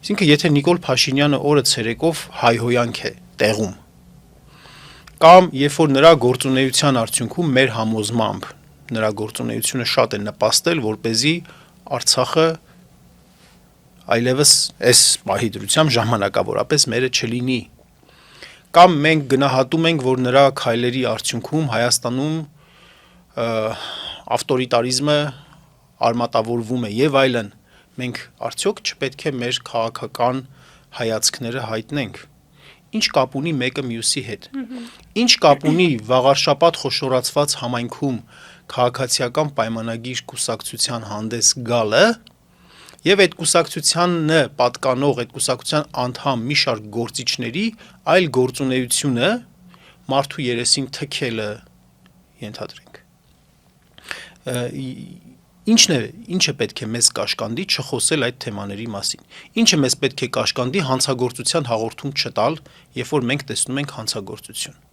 Այսինքն, եթե Նիկոլ Փաշինյանը օրը ցերեկով հայհոյանք է տեղում, կամ երբ որ նրա գործունեության արդյունքում մեր համոզմամբ նրա գործունեությունը շատ է նպաստել, որպեսզի Արցախը այլևս այս պահի դրությամբ ժամանակավորապես մերը չլինի, կամ մենք գնահատում ենք, որ նրա քայլերի արդյունքում Հայաստանում ավտորիտարիզմը արմատավորվում է եւ այլն, մենք արդյոք չպետք է մեր քաղաքական հայացքները հայտնենք, ինչ կապ ունի մեկը մյուսի հետ, ինչ կապ ունի վաղարշաբաթ խոշորացված համայնքում քաղաքացիական պայմանագիր կուսակցության հանդես գալը եւ այդ կուսակցությանը պատկանող այդ կուսակցության անդամ մի շարք գործիչների այլ գործունեությունը մարդու երեսին թքելը ենթադրենք, ինչը պետք է մեզ կաշկանդի չխոսել այդ թեմաների մասին, ինչը մեզ պետք է կաշկանդի հանցագործության հաղորդում չտալ, երբ որ մենք տեսնում ենք հանցագործություն